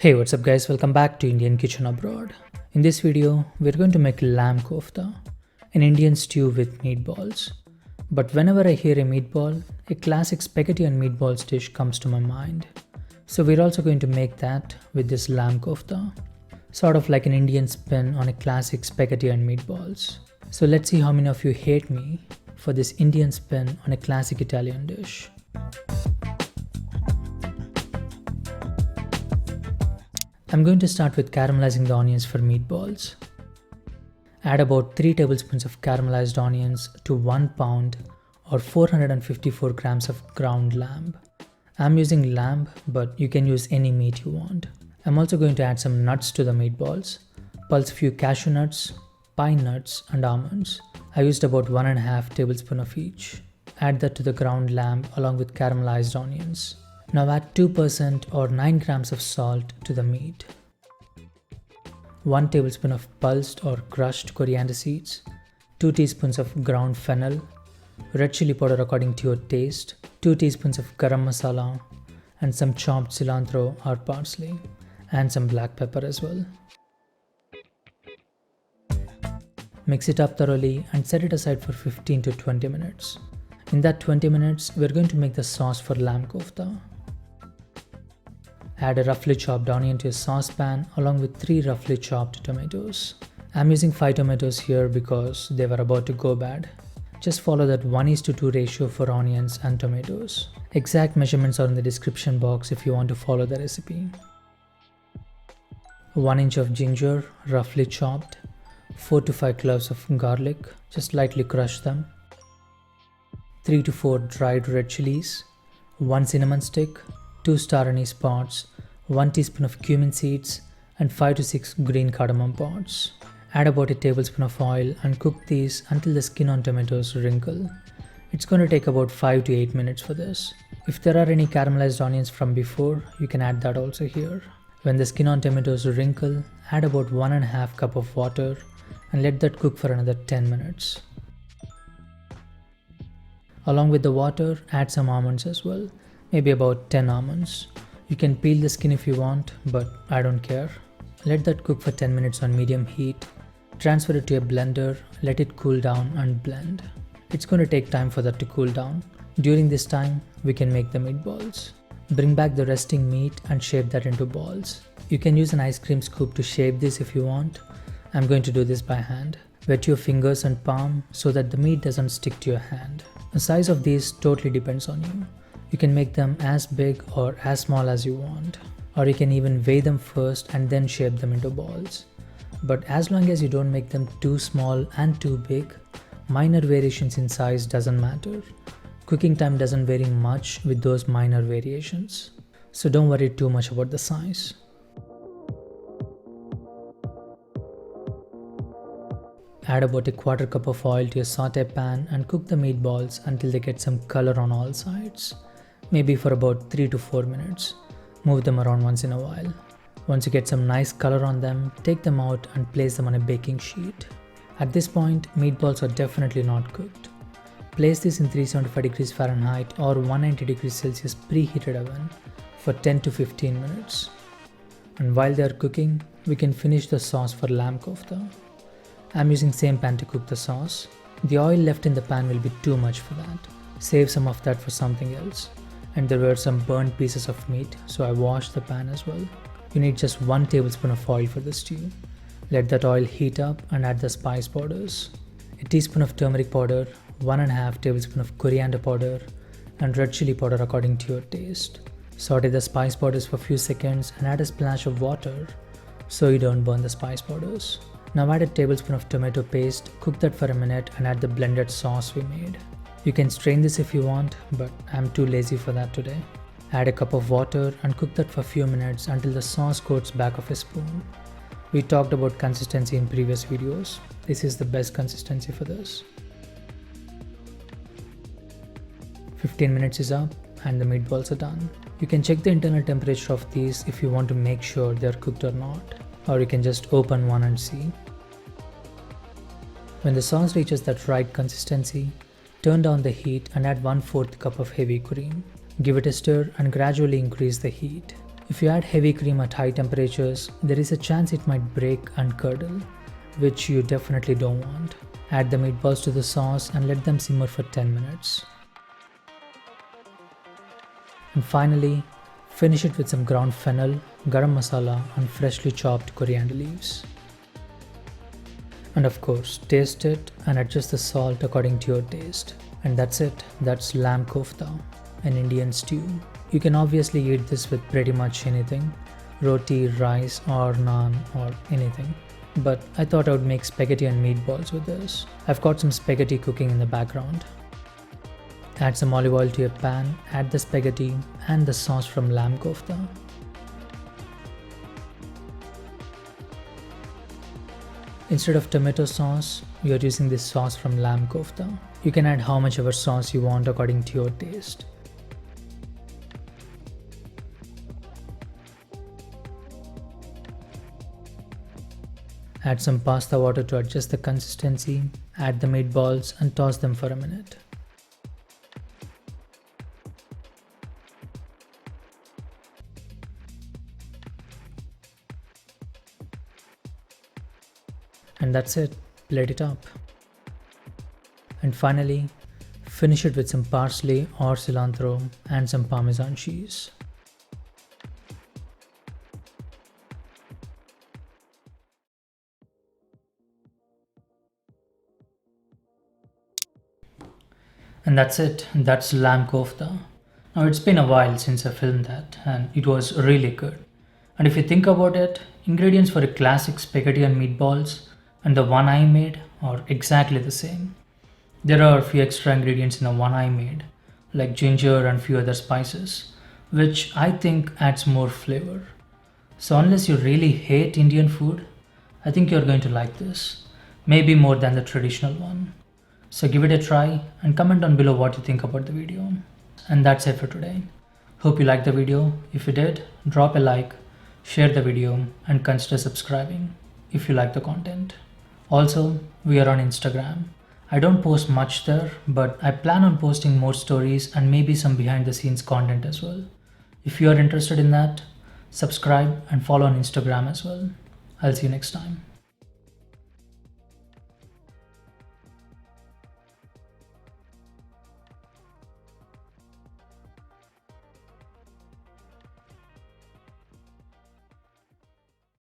Hey, what's up guys, welcome back to Indian Kitchen Abroad. In this video, we're going to make lamb kofta, an Indian stew with meatballs. But whenever I hear a meatball, a classic spaghetti and meatballs dish comes to my mind. So we're also going to make that with this lamb kofta, sort of like an Indian spin on a classic spaghetti and meatballs. So let's see how many of you hate me for this Indian spin on a classic Italian dish. I'm going to start with caramelizing the onions for meatballs. Add about 3 tablespoons of caramelized onions to 1 pound or 454 grams of ground lamb. I'm using lamb, but you can use any meat you want. I'm also going to add some nuts to the meatballs. Pulse a few cashew nuts, pine nuts and almonds. I used about 1.5 tablespoons of each. Add that to the ground lamb along with caramelized onions. Now add 2% or 9 grams of salt to the meat. 1 tablespoon of pulsed or crushed coriander seeds, 2 teaspoons of ground fennel, red chili powder according to your taste, 2 teaspoons of garam masala, and some chopped cilantro or parsley, and some black pepper as well. Mix it up thoroughly and set it aside for 15 to 20 minutes. In that 20 minutes, we're going to make the sauce for lamb kofta. Add a roughly chopped onion to a saucepan along with 3 roughly chopped tomatoes. I'm using 5 tomatoes here because they were about to go bad. Just follow that 1:2 ratio for onions and tomatoes. Exact measurements are in the description box if you want to follow the recipe. 1 inch of ginger, roughly chopped. 4 to 5 cloves of garlic, just lightly crush them. 3 to 4 dried red chilies. 1 cinnamon stick. 2 star-anise pods, 1 teaspoon of cumin seeds, and 5 to 6 green cardamom pods. Add about a tablespoon of oil and cook these until the skin on tomatoes wrinkle. It's going to take about 5 to 8 minutes for this. If there are any caramelized onions from before, you can add that also here. When the skin on tomatoes wrinkle, add about 1.5 cup of water and let that cook for another 10 minutes. Along with the water, add some almonds as well. Maybe about 10 almonds. You can peel the skin if you want, but I don't care. Let that cook for 10 minutes on medium heat. Transfer it to a blender, let it cool down and blend. It's going to take time for that to cool down. During this time, we can make the meatballs. Bring back the resting meat and shape that into balls. You can use an ice cream scoop to shape this if you want. I'm going to do this by hand. Wet your fingers and palm so that the meat doesn't stick to your hand. The size of these totally depends on you. You can make them as big or as small as you want, or you can even weigh them first and then shape them into balls. But as long as you don't make them too small and too big, minor variations in size doesn't matter. Cooking time doesn't vary much with those minor variations, so don't worry too much about the size. Add about a 1/4 cup of oil to a saute pan and cook the meatballs until they get some color on all sides. Maybe for about 3 to 4 minutes. Move them around once in a while. Once you get some nice color on them, take them out and place them on a baking sheet. At this point, meatballs are definitely not cooked. Place this in 375 degrees Fahrenheit or 190 degrees Celsius preheated oven for 10 to 15 minutes. And while they are cooking, we can finish the sauce for lamb kofta. I'm using same pan to cook the sauce. The oil left in the pan will be too much for that. Save some of that for something else. And there were some burnt pieces of meat, so I washed the pan as well. You need just 1 tablespoon of oil for the stew. Let that oil heat up and add the spice powders. A teaspoon of turmeric powder, 1.5 tablespoon of coriander powder, and red chili powder according to your taste. Saute the spice powders for a few seconds and add a splash of water so you don't burn the spice powders. Now add a tablespoon of tomato paste, cook that for a minute and add the blended sauce we made. You can strain this if you want, but I'm too lazy for that today. Add a cup of water and cook that for a few minutes until the sauce coats back of a spoon. We talked about consistency in previous videos. This is the best consistency for this. 15 minutes is up and the meatballs are done. You can check the internal temperature of these if you want to make sure they're cooked or not, or you can just open one and see. When the sauce reaches that right consistency, turn down the heat and add 1/4 cup of heavy cream. Give it a stir and gradually increase the heat. If you add heavy cream at high temperatures, there is a chance it might break and curdle, which you definitely don't want. Add the meatballs to the sauce and let them simmer for 10 minutes. And finally, finish it with some ground fennel, garam masala and freshly chopped coriander leaves. And of course, taste it and adjust the salt according to your taste. And that's it. That's lamb kofta, an Indian stew. You can obviously eat this with pretty much anything, roti, rice or naan or anything. But I thought I would make spaghetti and meatballs with this. I've got some spaghetti cooking in the background. Add some olive oil to your pan, add the spaghetti and the sauce from lamb kofta. Instead of tomato sauce, we are using this sauce from lamb kofta. You can add how much ever sauce you want according to your taste. Add some pasta water to adjust the consistency, add the meatballs and toss them for a minute. And that's it, plate it up. And finally, finish it with some parsley or cilantro and some Parmesan cheese. And that's it, that's lamb kofta. Now it's been a while since I filmed that and it was really good. And if you think about it, ingredients for a classic spaghetti and meatballs and the one I made are exactly the same. There are a few extra ingredients in the one I made, like ginger and few other spices, which I think adds more flavor. So unless you really hate Indian food, I think you're going to like this, maybe more than the traditional one. So give it a try and comment down below what you think about the video. And that's it for today. Hope you liked the video. If you did, drop a like, share the video and consider subscribing if you like the content. Also, we are on Instagram. I don't post much there, but I plan on posting more stories and maybe some behind the scenes content as well. If you are interested in that, subscribe and follow on Instagram as well. I'll see you next time.